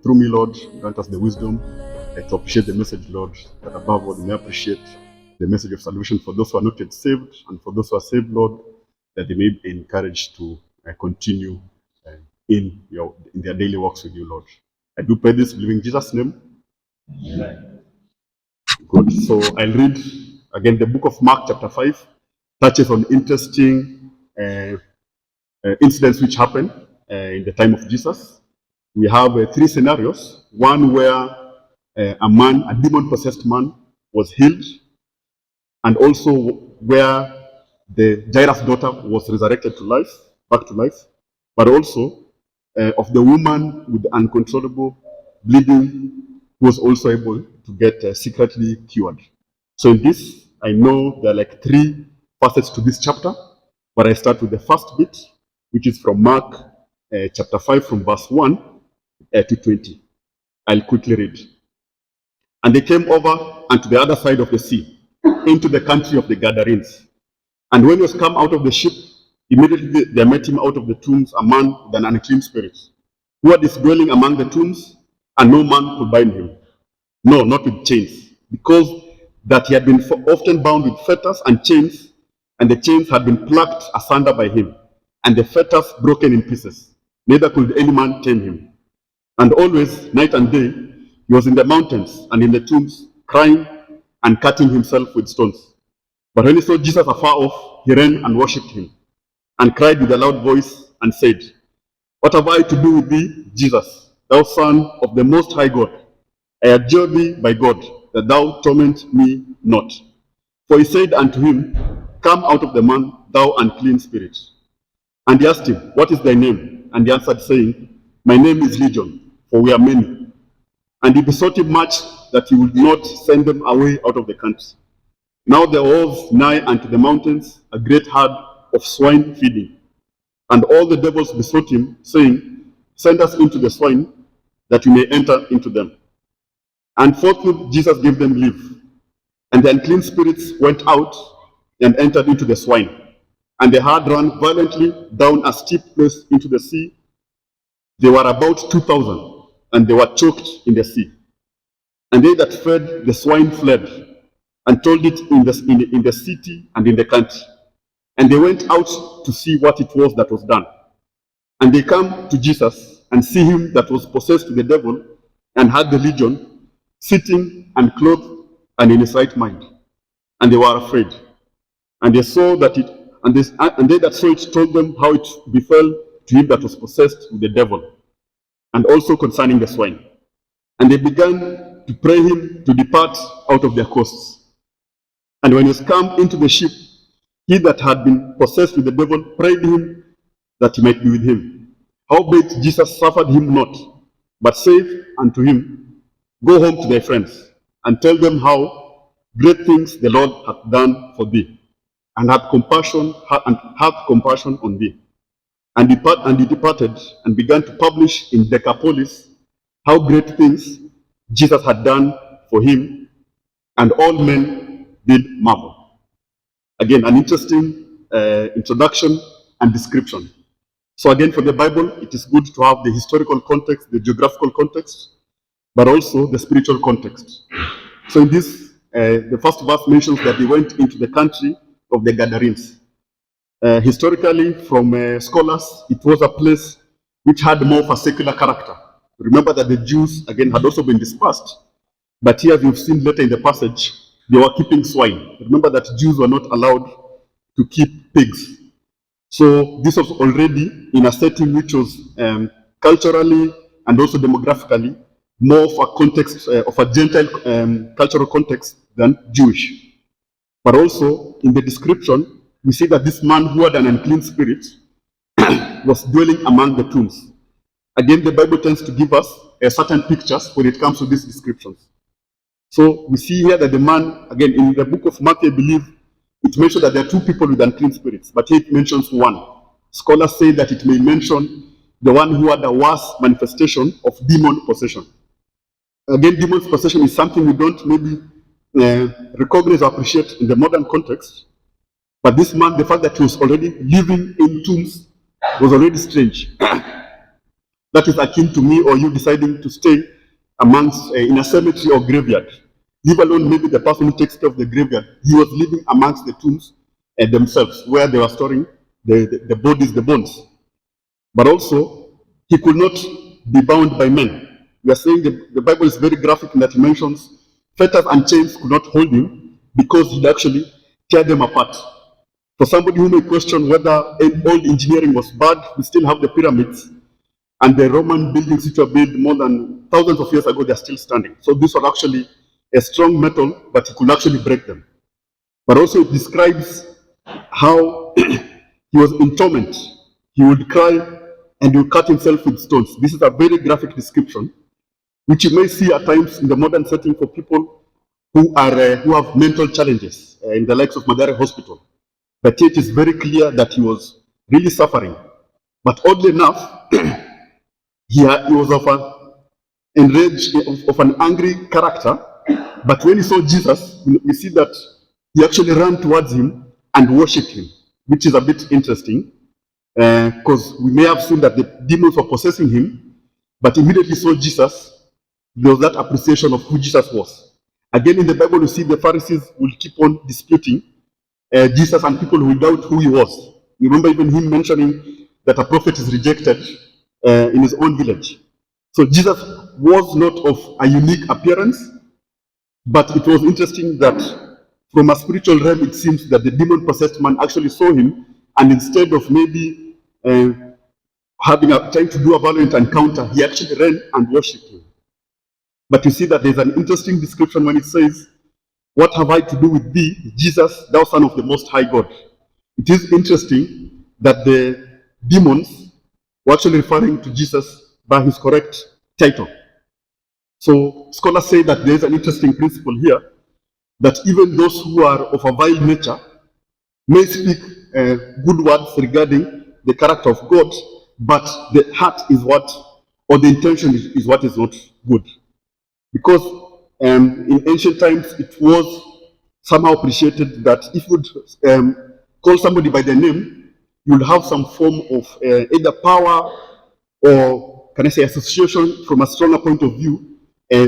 Through me, Lord, grant us the wisdom to appreciate the message, Lord, that above all we may appreciate the message of salvation for those who are not yet saved, and for those who are saved, Lord, that they may be encouraged to continue in their daily walks with you, Lord. I do pray this believing in Jesus' name. Amen. Good. So I'll read again the book of Mark, chapter 5, touches on interesting incidents which happened in the time of Jesus. We have three scenarios. One where a demon-possessed man, was healed, and also where the Jairus' daughter was resurrected to life, back to life, but also of the woman with the uncontrollable bleeding who was also able to get secretly cured. So in this, I know there are like three facets to this chapter, but I start with the first bit, which is from Mark chapter 5 from verse 1 to 20. I'll quickly read. And they came over unto the other side of the sea, into the country of the Gadarenes. And when he was come out of the ship, immediately there met him out of the tombs a man with an unclean spirit, who had his dwelling among the tombs, and no man could bind him, no, not with chains, because that he had been often bound with fetters and chains, and the chains had been plucked asunder by him, and the fetters broken in pieces. Neither could any man tame him. And always, night and day, he was in the mountains and in the tombs, crying and cutting himself with stones. But when he saw Jesus afar off, he ran and worshipped him, and cried with a loud voice, and said, What have I to do with thee, Jesus, thou Son of the Most High God? I adjure thee by God, that thou torment me not. For he said unto him, Come out of the man, thou unclean spirit. And he asked him, What is thy name? And he answered, saying, My name is Legion, for we are many. And he besought him much that he would not send them away out of the country. Now there was nigh unto the mountains a great herd of swine feeding. And all the devils besought him, saying, Send us into the swine, that we may enter into them. And forthwith Jesus gave them leave. And the unclean spirits went out and entered into the swine. And the herd ran violently down a steep place into the sea. They were about 2,000, and they were choked in the sea. And they that fed the swine fled, and told it in the city and in the country. And they went out to see what it was that was done. And they come to Jesus, and see him that was possessed with the devil, and had the legion, sitting and clothed, and in his right mind. And they were afraid. And they saw that it, and they that saw it told them how it befell to him that was possessed with the devil, and also concerning the swine. And they began to pray him to depart out of their coasts. And when he was come into the ship, he that had been possessed with the devil prayed him that he might be with him. Howbeit Jesus suffered him not, but said unto him, Go home to thy friends, and tell them how great things the Lord hath done for thee, and hath compassion on thee. And he departed, and began to publish in Decapolis how great things Jesus had done for him, and all men did marvel. Again, an interesting introduction and description. So again, for the Bible, it is good to have the historical context, the geographical context, but also the spiritual context. So in this, the first verse mentions that they went into the country of the Gadarenes. Historically, from scholars, it was a place which had more of a secular character. Remember that the Jews, again, had also been dispersed. But here, we've seen later in the passage, they were keeping swine. Remember that Jews were not allowed to keep pigs. So this was already in a setting which was culturally and also demographically more of a context, of a Gentile cultural context than Jewish. But also, in the description, we see that this man who had an unclean spirit was dwelling among the tombs. Again, the Bible tends to give us certain pictures when it comes to these descriptions. So we see here that the man, again, in the book of Matthew, I believe, it mentions that there are two people with unclean spirits, but here it mentions one. Scholars say that it may mention the one who had a worse manifestation of demon possession. Again, demon possession is something we don't maybe recognize or appreciate in the modern context. But this man, the fact that he was already living in tombs was already strange. That is akin to me or you deciding to stay amongst in a cemetery or graveyard. Leave alone maybe the person who takes care of the graveyard. He was living amongst the tombs themselves, where they were storing the bodies, the bones. But also, he could not be bound by men. We are saying the Bible is very graphic in that it mentions fetters and chains could not hold him because he'd actually tear them apart. For somebody who may question whether old engineering was bad, we still have the pyramids and the Roman buildings which were built more than thousands of years ago, they're still standing. So this was actually a strong metal, but he could actually break them. But also it describes how he was in torment. He would cry and he would cut himself with stones. This is a very graphic description, which you may see at times in the modern setting for people who have mental challenges in the likes of Mathare Hospital. But yet it is very clear that he was really suffering. But oddly enough, he was of an enraged, of an angry character. But when he saw Jesus, we see that he actually ran towards him and worshipped him, which is a bit interesting, because we may have seen that the demons were possessing him, but immediately saw Jesus, there was that appreciation of who Jesus was. Again, in the Bible, you see the Pharisees will keep on disputing Jesus, and people will doubt who he was. You remember even him mentioning that a prophet is rejected in his own village. So Jesus was not of a unique appearance, but it was interesting that from a spiritual realm, it seems that the demon-possessed man actually saw him, and instead of maybe trying to do a violent encounter, he actually ran and worshipped him. But you see that there's an interesting description when it says, "What have I to do with thee, Jesus, thou Son of the Most High God?" It is interesting that the demons were actually referring to Jesus by his correct title. So scholars say that there's an interesting principle here, that even those who are of a vile nature may speak good words regarding the character of God, but the heart is what, or the intention is what is not good. Because in ancient times, it was somehow appreciated that if you would call somebody by their name, you would have some form of either power or, can I say, association from a stronger point of view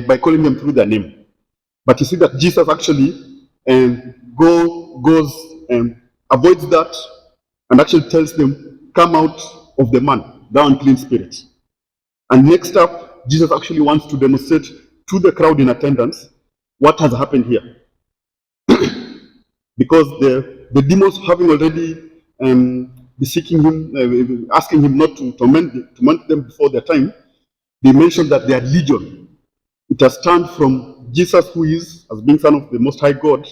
by calling them through their name. But you see that Jesus actually avoids that and actually tells them, "Come out of the man, thou unclean spirit." And next up, Jesus actually wants to demonstrate to the crowd in attendance what has happened here. Because the demons, having already beseeching him, asking him not to torment them before their time, they mentioned that they are legion. It has turned from Jesus, who is, as being Son of the Most High God,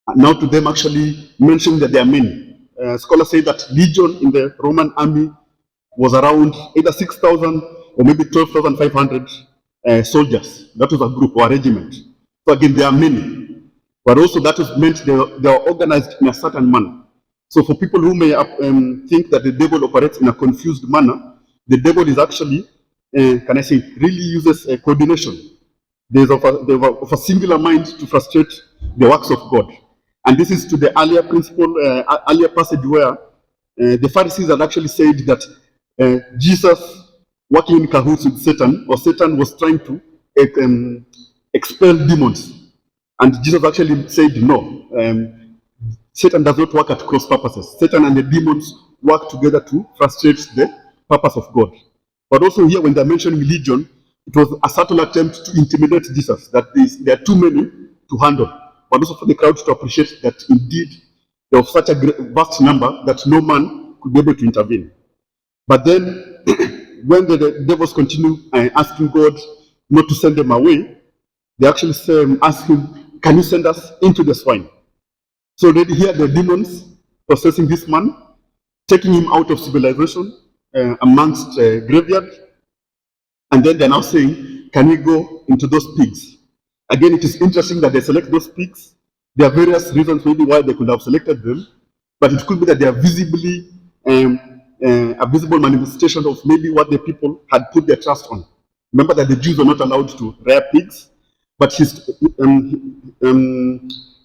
and now to them actually mentioning that they are many. Scholars say that legion in the Roman army was around either 6,000 or maybe 12,500 soldiers. That was a group or a regiment. So again, there are many. But also that was meant they are organized in a certain manner. So for people who may think that the devil operates in a confused manner, the devil is actually, can I say, really uses coordination. They're of a singular mind to frustrate the works of God. And this is to the earlier principle, earlier passage where the Pharisees had actually said that Jesus working in cahoots with Satan, or Satan was trying to expel demons. And Jesus actually said, no, Satan does not work at cross purposes. Satan and the demons work together to frustrate the purpose of God. But also here, when they're mentioning legion, it was a subtle attempt to intimidate Jesus, that there are too many to handle. But also for the crowd to appreciate that indeed there was such a vast number that no man could be able to intervene. But then, when the devils continue asking God not to send them away, they actually ask him, "Can you send us into the swine?" So already here the demons possessing this man, taking him out of civilization amongst graveyard, and then they're now saying, "Can we go into those pigs?" Again, it is interesting that they select those pigs. There are various reasons maybe why they could have selected them, but it could be that they are visibly a visible manifestation of maybe what the people had put their trust on. Remember that the Jews were not allowed to rear pigs, but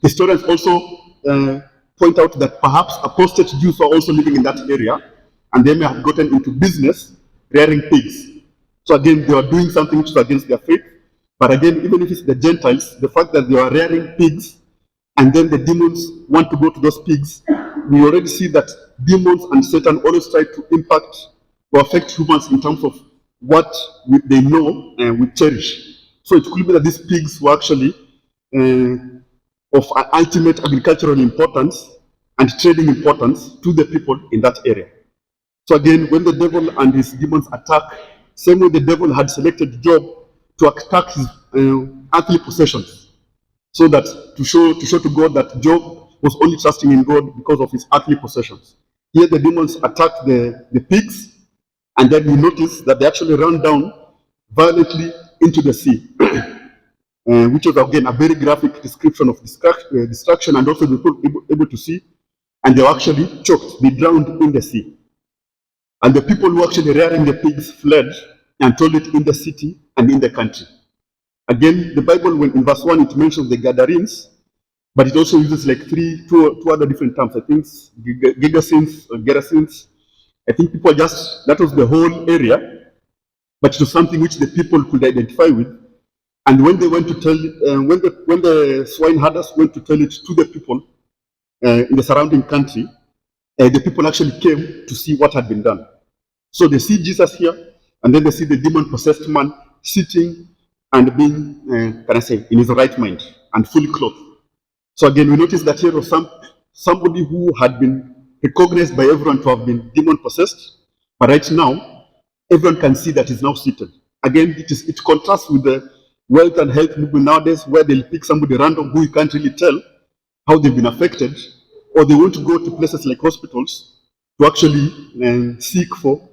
historians also point out that perhaps apostate Jews were also living in that area, and they may have gotten into business rearing pigs. So again, they were doing something which was against their faith. But again, even if it's the Gentiles, the fact that they are rearing pigs and then the demons want to go to those pigs, we already see that demons and Satan always try to impact or affect humans in terms of what they know and we cherish. So it could be that these pigs were actually of ultimate agricultural importance and trading importance to the people in that area. So again, when the devil and his demons attack, same way the devil had selected Job to attack his earthly possessions, so that to show to God that Job was only trusting in God because of his earthly possessions. Here the demons attacked the pigs, and then we notice that they actually ran down violently into the sea, which was again a very graphic description of destruction, and also they were able to see, and they were actually choked, they drowned in the sea. And the people who actually rearing the pigs fled and told it in the city and in the country. Again, the Bible, when in verse 1, it mentions the Gadarenes, but it also uses like two other different terms. I think Gigasins or Gerasenes. I think people that was the whole area, but it was something which the people could identify with. And when they went to tell, when the swine herders went to tell it to the people in the surrounding country, the people actually came to see what had been done. So they see Jesus here, and then they see the demon-possessed man sitting and being, in his right mind and fully clothed. So again, we notice that here was somebody who had been recognized by everyone to have been demon-possessed, but right now, everyone can see that he's now seated. Again, it contrasts with the wealth and health movement nowadays, where they'll pick somebody random who you can't really tell how they've been affected, or they want to go to places like hospitals to actually seek for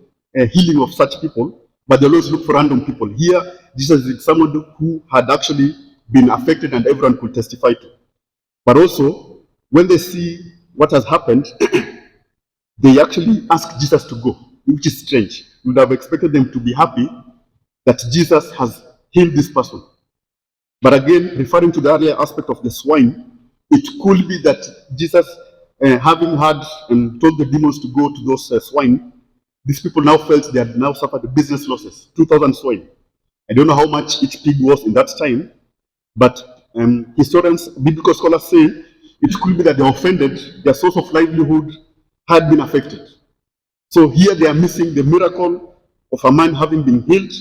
healing of such people, but they'll always look for random people. Here, Jesus is someone who had actually been affected and everyone could testify to. But also, when they see what has happened, they actually ask Jesus to go, which is strange. You would have expected them to be happy that Jesus has healed this person. But again, referring to the earlier aspect of the swine, it could be that Jesus, having had and told the demons to go to those swine, these people now felt they had now suffered business losses, 2,000 swine. I don't know how much each pig was in that time, but historians, biblical scholars say it could be that they offended, their source of livelihood had been affected. So here they are missing the miracle of a man having been healed,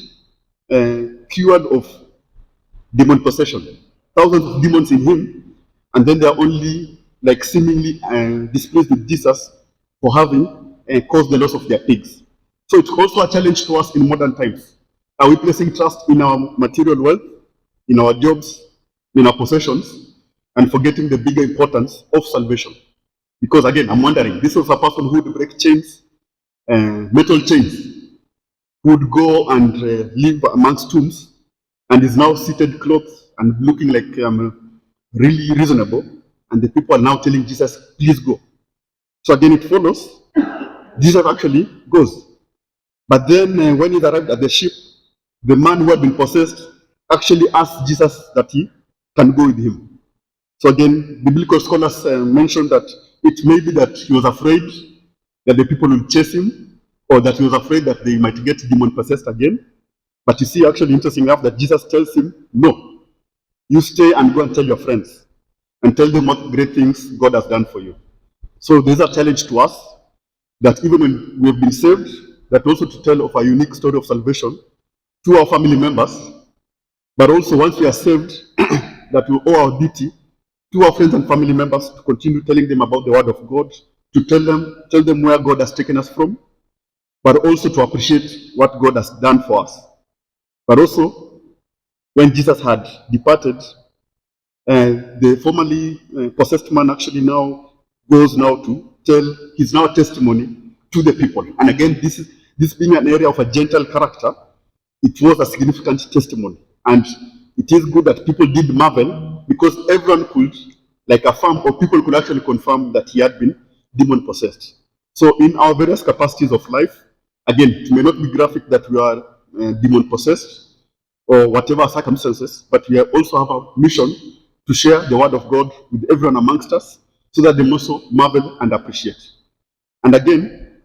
cured of demon possession. Thousands of demons in him, and then they are only like seemingly displeased with Jesus for having caused the loss of their pigs. So it's also a challenge to us in modern times. Are we placing trust in our material wealth, in our jobs, in our possessions, and forgetting the bigger importance of salvation? Because again, I'm wondering, this was a person who would break chains, metal chains, who would go and live amongst tombs, and is now seated, clothed, and looking like really reasonable. And the people are now telling Jesus, please go. So again, it follows, Jesus actually goes. But then when he arrived at the ship, the man who had been possessed actually asked Jesus that he can go with him. So again, biblical scholars mentioned that it may be that he was afraid that the people will chase him, or that he was afraid that they might get demon-possessed again. But you see, actually, interesting enough, that Jesus tells him, no, you stay and go and tell your friends, and tell them what great things God has done for you. So there's a challenge to us, that even when we have been saved, that also to tell of a unique story of salvation to our family members, but also once we are saved, that we owe our duty to our friends and family members to continue telling them about the word of God, to tell them where God has taken us from, but also to appreciate what God has done for us. But also, when Jesus had departed, the formerly possessed man actually now goes now to tell his now testimony to the people. And again, this being an area of a gentle character, it was a significant testimony. And it is good that people did marvel, because everyone could like affirm, or people could actually confirm that he had been demon possessed. So in our various capacities of life, again, it may not be graphic that we are demon possessed or whatever circumstances, but we also have a mission to share the word of God with everyone amongst us, so that they also marvel and appreciate. And again,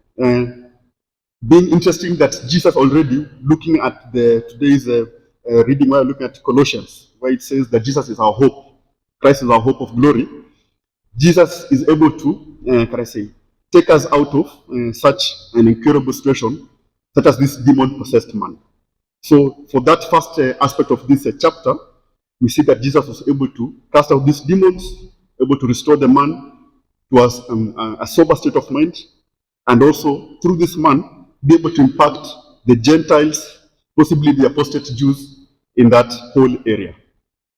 Being interesting that Jesus already, looking at today's reading, while looking at Colossians, where it says that Jesus is our hope, Christ is our hope of glory. Jesus is able to, take us out of such an incurable situation, such as this demon-possessed man. So for that first aspect of this chapter, we see that Jesus was able to cast out these demons, able to restore the man to a sober state of mind, and also through this man be able to impact the Gentiles, possibly the apostate Jews in that whole area.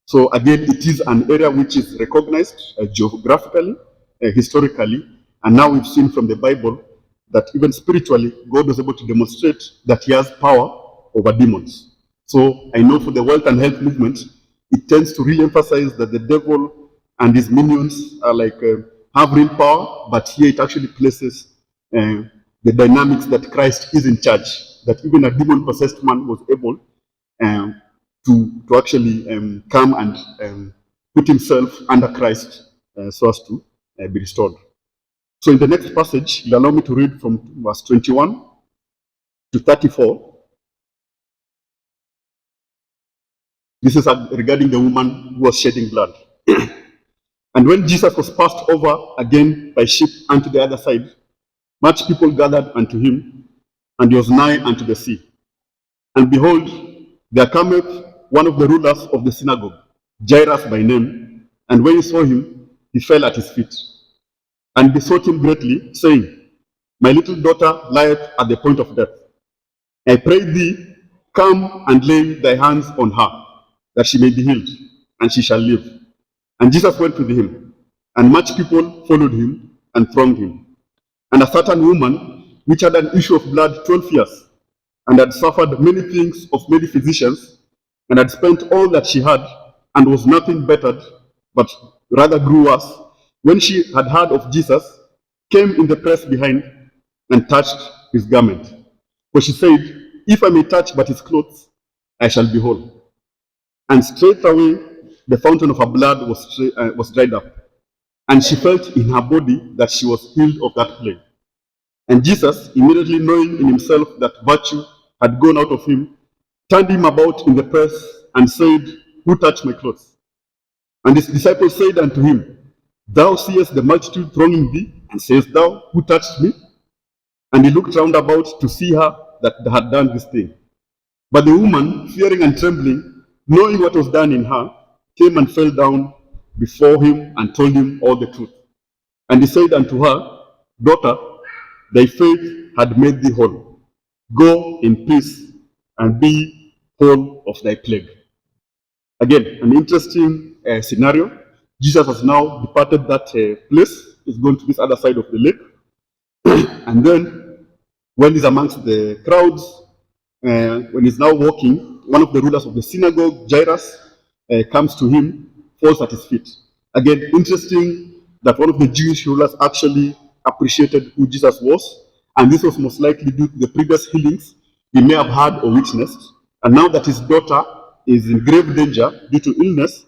So again, it is an area which is recognized geographically, historically, and now we've seen from the Bible that even spiritually, God was able to demonstrate that he has power over demons. So I know for the wealth and health movement, it tends to really emphasize that the devil and his minions are like have real power, but here it actually places the dynamics that Christ is in charge, that even a demon-possessed man was able to actually come and put himself under Christ so as to be restored. So in the next passage, you allow me to read from verse 21 to 34. This is regarding the woman who was shedding blood. And when Jesus was passed over again by ship unto the other side, much people gathered unto him, and he was nigh unto the sea. And behold, there cometh one of the rulers of the synagogue, Jairus by name, and when he saw him, he fell at his feet, and besought him greatly, saying, My little daughter lieth at the point of death. I pray thee, come and lay thy hands on her, that she may be healed, and she shall live. And Jesus went with him, and much people followed him and thronged him. And a certain woman, which had an issue of blood 12 years, and had suffered many things of many physicians, and had spent all that she had, and was nothing bettered, but rather grew worse, when she had heard of Jesus, came in the press behind, and touched his garment. For she said, If I may touch but his clothes, I shall be whole. And straightway the fountain of her blood was dried up, and she felt in her body that she was healed of that plague. And Jesus, immediately knowing in himself that virtue had gone out of him, turned him about in the press, and said, Who touched my clothes? And his disciples said unto him, Thou seest the multitude thronging thee, and sayest thou, Who touched me? And he looked round about to see her that had done this thing. But the woman, fearing and trembling, knowing what was done in her, came and fell down before him and told him all the truth. And he said unto her, Daughter, thy faith had made thee whole. Go in peace and be whole of thy plague. Again, an interesting scenario. Jesus has now departed that place. He's going to this other side of the lake. And then, when he's amongst the crowds, when he's now walking, one of the rulers of the synagogue, Jairus, comes to him, falls at his feet. Again, interesting that one of the Jewish rulers actually appreciated who Jesus was, and this was most likely due to the previous healings he may have had or witnessed. And now that his daughter is in grave danger due to illness,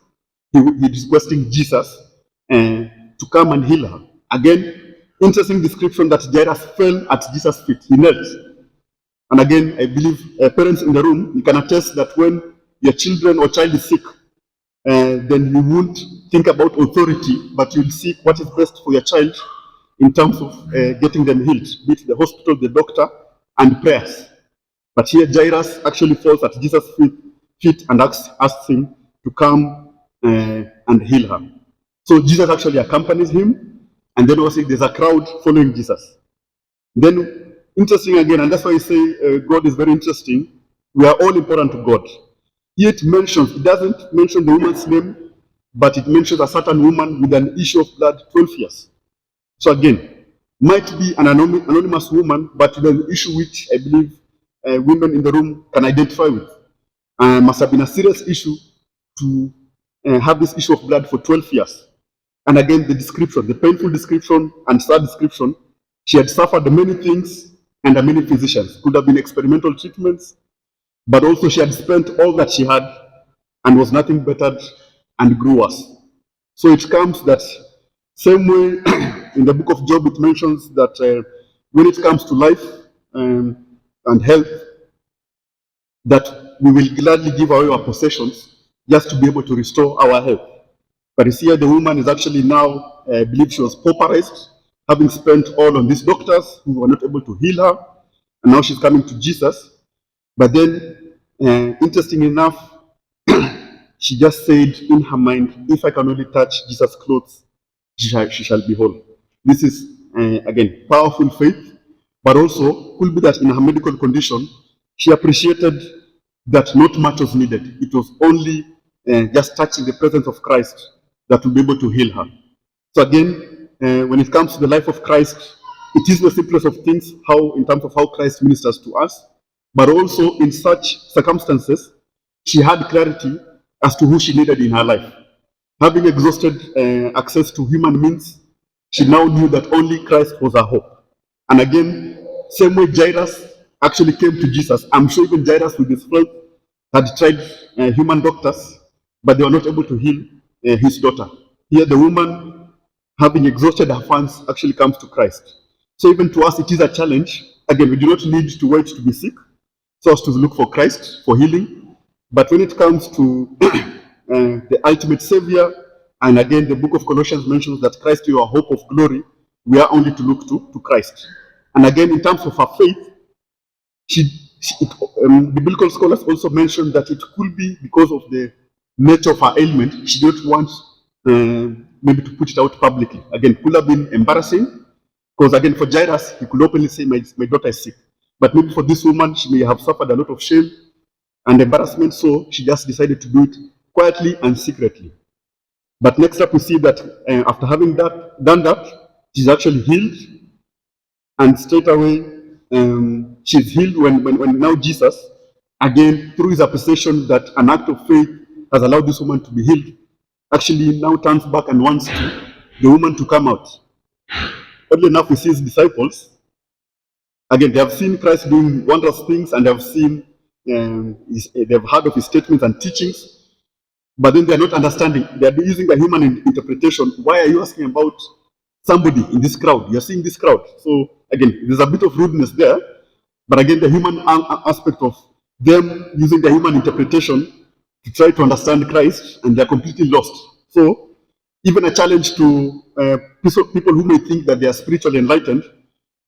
he is requesting Jesus to come and heal her. Again, interesting description that Jairus fell at Jesus' feet. He knelt. And again, I believe parents in the room, you can attest that when your children or child is sick, then you won't think about authority, but you'll seek what is best for your child in terms of getting them healed, be it the hospital, the doctor, and prayers. But here Jairus actually falls at Jesus' feet and asks him to come and heal her. So Jesus actually accompanies him, and then also there's a crowd following Jesus. Then, interesting again, and that's why I say God is very interesting. We are all important to God. Here it doesn't mention the woman's name, but it mentions a certain woman with an issue of blood 12 years. So again, might be an anonymous woman, but with an issue which I believe women in the room can identify with. Must have been a serious issue to have this issue of blood for 12 years. And again, the description, the painful description and sad description, she had suffered many things under many physicians. Could have been experimental treatments, but also she had spent all that she had and was nothing bettered and grew worse. So it comes that same way in the book of Job, it mentions that when it comes to life, and health, that we will gladly give away our possessions just to be able to restore our health. But you see here, the woman is actually now, believed she was pauperized, having spent all on these doctors who were not able to heal her, and now she's coming to Jesus. But then, interesting enough, she just said in her mind, if I can only touch Jesus' clothes, she shall be whole. This is, again, powerful faith, but also could be that in her medical condition, she appreciated that not much was needed. It was only just touching the presence of Christ that will be able to heal her. So again, when it comes to the life of Christ, it is the simplest of things, how in terms of how Christ ministers to us, but also in such circumstances, she had clarity as to who she needed in her life. Having exhausted access to human means, she now knew that only Christ was her hope. And again, same way Jairus actually came to Jesus. I'm sure even Jairus with his friend had tried human doctors, but they were not able to heal his daughter. Here the woman, having exhausted her funds, actually comes to Christ. So even to us, it is a challenge. Again, we do not need to wait to be sick so as to look for Christ for healing. But when it comes to the ultimate Savior, and again, the book of Colossians mentions that Christ is our hope of glory, we are only to look to Christ. And again, in terms of her faith, the biblical scholars also mentioned that it could be because of the nature of her ailment. She didn't want maybe to put it out publicly. Again, it could have been embarrassing, because again, for Jairus, he could openly say, my daughter is sick. But maybe for this woman, she may have suffered a lot of shame and embarrassment, so she just decided to do it quietly and secretly. But next up, we see that after having done that, she's actually healed, and straight away she's healed when now Jesus, again through his appreciation that an act of faith has allowed this woman to be healed, actually now turns back and wants the woman to come out. Oddly enough, we see his disciples. Again, they have seen Christ doing wondrous things, and they have seen, they've heard of his statements and teachings, but then they're not understanding. They're using the human interpretation. Why are you asking about somebody in this crowd? You're seeing this crowd. So again, there's a bit of rudeness there, but again, the human aspect of them using the human interpretation to try to understand Christ, and they're completely lost. So even a challenge to people who may think that they are spiritually enlightened.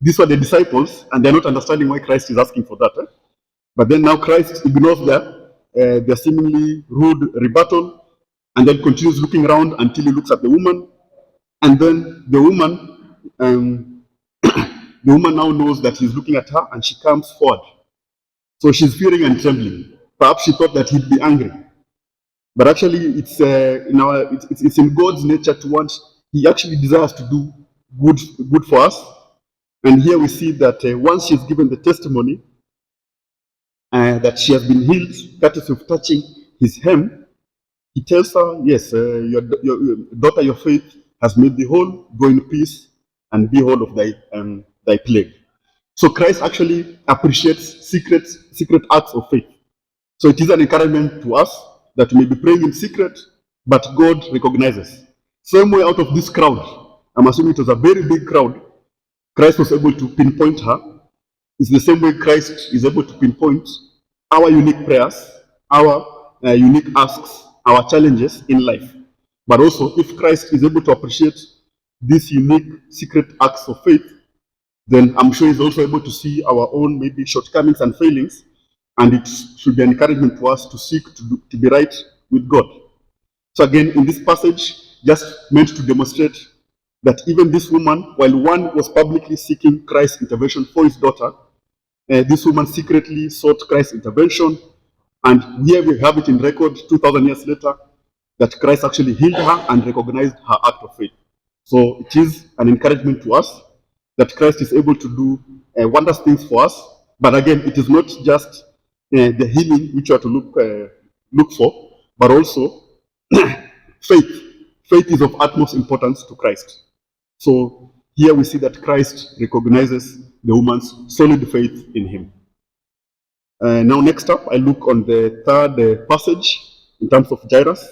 These were the disciples, and they're not understanding why Christ is asking for that. But then now Christ ignores their seemingly rude rebuttal, and then continues looking around until he looks at the woman. And then the woman now knows that he's looking at her, and she comes forward. So she's fearing and trembling. Perhaps she thought that he'd be angry. But actually, it's in God's nature to want. He actually desires to do good for us. And here we see that once she's given the testimony that she has been healed, courtesy of touching his hem, he tells her, yes, your daughter, your faith has made thee whole. Go in peace and be whole of thy plague. So Christ actually appreciates secret acts of faith. So it is an encouragement to us that we may be praying in secret, but God recognizes. Same way out of this crowd, I'm assuming it was a very big crowd, Christ was able to pinpoint her. It's the same way Christ is able to pinpoint our unique prayers, our unique asks, our challenges in life. But also, if Christ is able to appreciate these unique secret acts of faith, then I'm sure he's also able to see our own maybe shortcomings and failings, and it should be an encouragement to us to seek to be right with God. So again, in this passage, just meant to demonstrate that even this woman, while one was publicly seeking Christ's intervention for his daughter, this woman secretly sought Christ's intervention. And here we have it in record 2,000 years later that Christ actually healed her and recognized her act of faith. So it is an encouragement to us that Christ is able to do wondrous things for us. But again, it is not just the healing which we are to look for, but also faith. Faith is of utmost importance to Christ. So here we see that Christ recognizes the woman's solid faith in him. Now next up, I look on the third passage in terms of Jairus,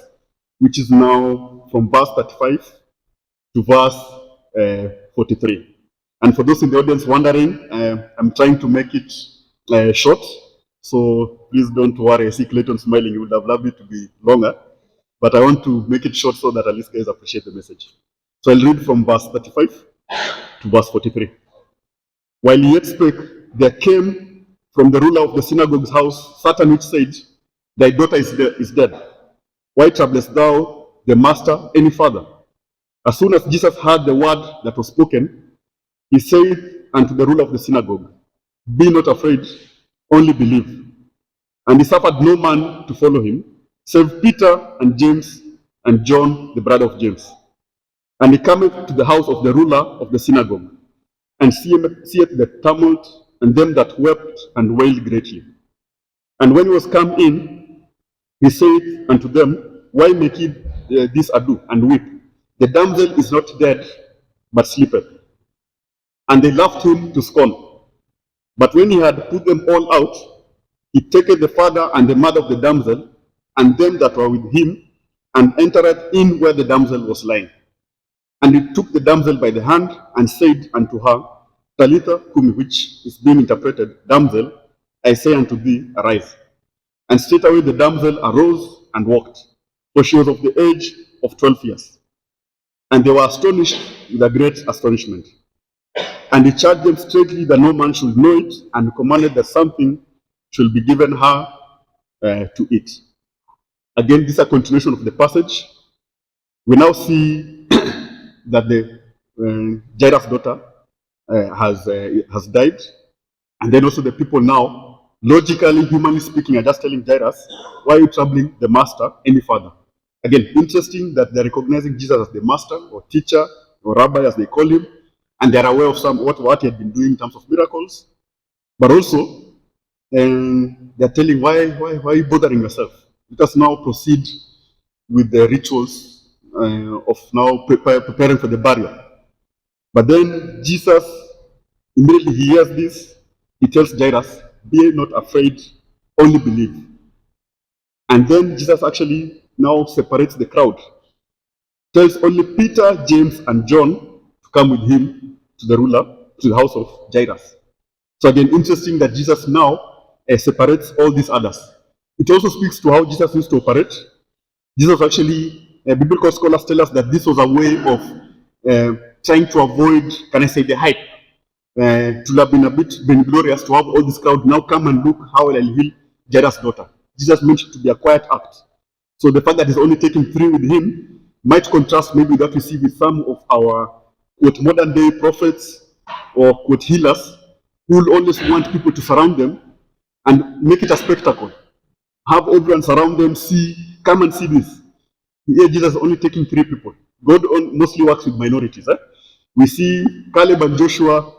which is now from verse 35 to verse 43. And for those in the audience wondering, I'm trying to make it short. So please don't worry. I see Clayton smiling. He would have loved it to be longer. But I want to make it short so that at least guys appreciate the message. So I'll read from verse 35 to verse 43. While he yet spake, there came from the ruler of the synagogue's house Satan, which said, Thy daughter is dead. Why troublest thou the master any further? As soon as Jesus heard the word that was spoken, he said unto the ruler of the synagogue, Be not afraid, only believe. And he suffered no man to follow him, save Peter and James and John, the brother of James. And he cometh to the house of the ruler of the synagogue, and seeth the tumult, and them that wept and wailed greatly. And when he was come in, he said unto them, Why make ye this ado, and weep? The damsel is not dead, but sleepeth. And they laughed him to scorn. But when he had put them all out, he taketh the father and the mother of the damsel, and them that were with him, and entereth in where the damsel was lying. And he took the damsel by the hand, and said unto her, Talitha cumi, which is being interpreted, Damsel, I say unto thee, arise. And straightway the damsel arose and walked, for she was of the age of 12 years. And they were astonished with a great astonishment. And he charged them straitly that no man should know it, and commanded that something should be given her to eat. Again, this is a continuation of the passage. We now see that the Jairus' daughter has died, and then also the people now, logically, humanly speaking, are just telling Jairus, why are you troubling the master any further? Again, interesting that they're recognizing Jesus as the master or teacher or rabbi as they call him, and they're aware of what he had been doing in terms of miracles, but also they're telling, why are you bothering yourself? Let us now proceed with the rituals of now preparing for the burial. But then Jesus, immediately he hears this, he tells Jairus, be not afraid, only believe. And then Jesus actually now separates the crowd, tells only Peter, James, and John to come with him to the ruler, to the house of Jairus. So again, interesting that Jesus now separates all these others. It also speaks to how Jesus used to operate. Jesus actually, biblical scholars tell us that this was a way of trying to avoid, can I say, the hype. To have been a bit vainglorious to have all this crowd now come and look how I'll heal Jairus' daughter. Jesus meant it to be a quiet act. So the fact that he's only taking 3 with him might contrast maybe that we see with some of our quote modern day prophets or quote healers who will always want people to surround them and make it a spectacle. Have everyone surround them, come and see this. Here Jesus is only taking 3 people. God mostly works with minorities. We see Caleb and Joshua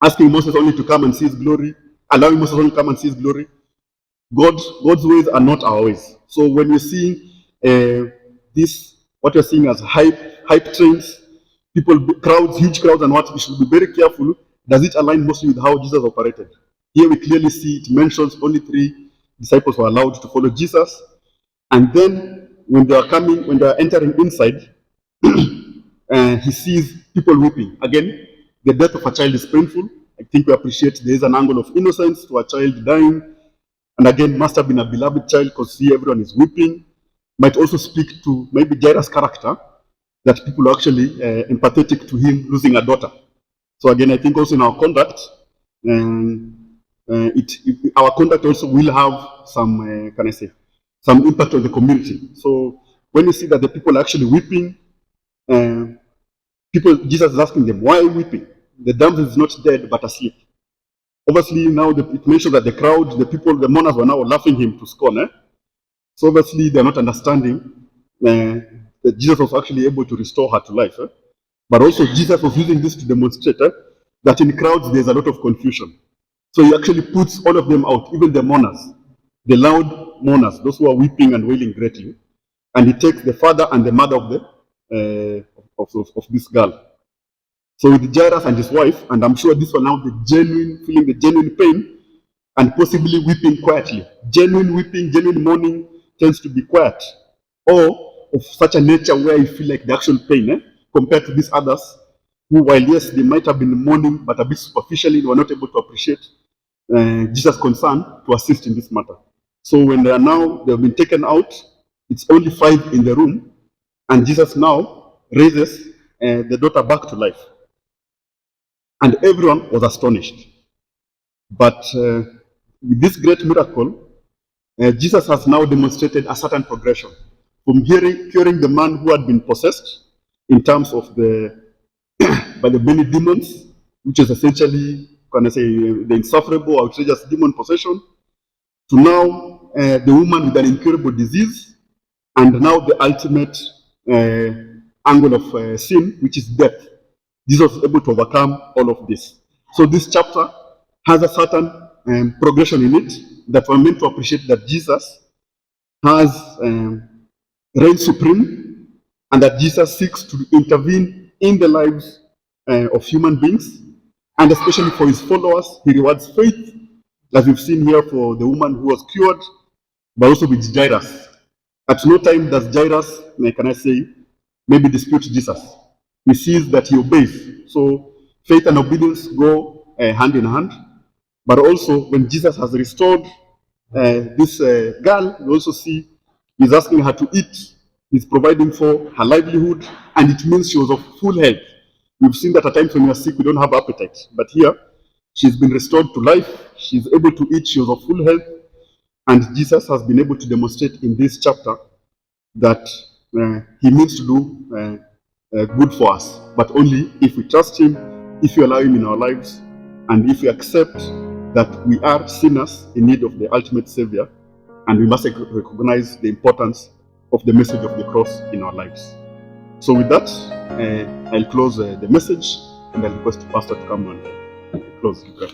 asking Moses only to come and see his glory, allowing Moses only to come and see his glory. God's ways are not our ways. So when we're seeing this, what you're seeing as hype trains, crowds, huge crowds, and what, we should be very careful. Does it align mostly with how Jesus operated? Here we clearly see it mentions only 3 disciples were allowed to follow Jesus. And then when they are entering inside, he sees people weeping. Again, the death of a child is painful. I think we appreciate there is an angle of innocence to a child dying. And again, must have been a beloved child because see everyone is weeping. Might also speak to maybe Jairus' character, that people are actually empathetic to him losing a daughter. So again, I think also in our conduct, our conduct also will have some, can I say, some impact on the community. So when you see that the people are actually weeping, Jesus is asking them, why are you weeping? The damsel is not dead, but asleep. Obviously, now it mentions that the crowd, the people, the mourners were now laughing him to scorn. So obviously, they're not understanding that Jesus was actually able to restore her to life. But also, Jesus was using this to demonstrate that in crowds, there's a lot of confusion. So he actually puts all of them out, even the mourners, the loud mourners, those who are weeping and wailing greatly. And he takes the father and the mother of this girl. So with Jairus and his wife, and I'm sure this one now feeling the genuine pain and possibly weeping quietly. Genuine weeping, genuine mourning tends to be quiet, or of such a nature where you feel like the actual pain, compared to these others who, while yes, they might have been mourning, but a bit superficially, they were not able to appreciate Jesus' concern to assist in this matter. So when they have been taken out, it's only 5 in the room, and Jesus now raises the daughter back to life. And everyone was astonished. But with this great miracle, Jesus has now demonstrated a certain progression from curing the man who had been possessed in terms of by the many demons, which is essentially, can I say, the insufferable, outrageous demon possession, to now the woman with an incurable disease, and now the ultimate angle of sin, which is death. Jesus was able to overcome all of this. So this chapter has a certain progression in it that we're meant to appreciate, that Jesus has reigned supreme, and that Jesus seeks to intervene in the lives of human beings, and especially for his followers. He rewards faith, as we've seen here for the woman who was cured, but also with Jairus. At no time does Jairus, can I say, maybe dispute Jesus. He sees that he obeys. So faith and obedience go hand in hand. But also, when Jesus has restored this girl, we also see he's asking her to eat. He's providing for her livelihood, and it means she was of full health. We've seen that at times when we are sick, we don't have appetite. But here, she's been restored to life. She's able to eat. She was of full health. And Jesus has been able to demonstrate in this chapter that he means to do good for us, but only if we trust him, if we allow him in our lives, and if we accept that we are sinners in need of the ultimate Savior, and we must recognize the importance of the message of the cross in our lives. So with that, I'll close the message, and I'll request the pastor to come and close the prayer.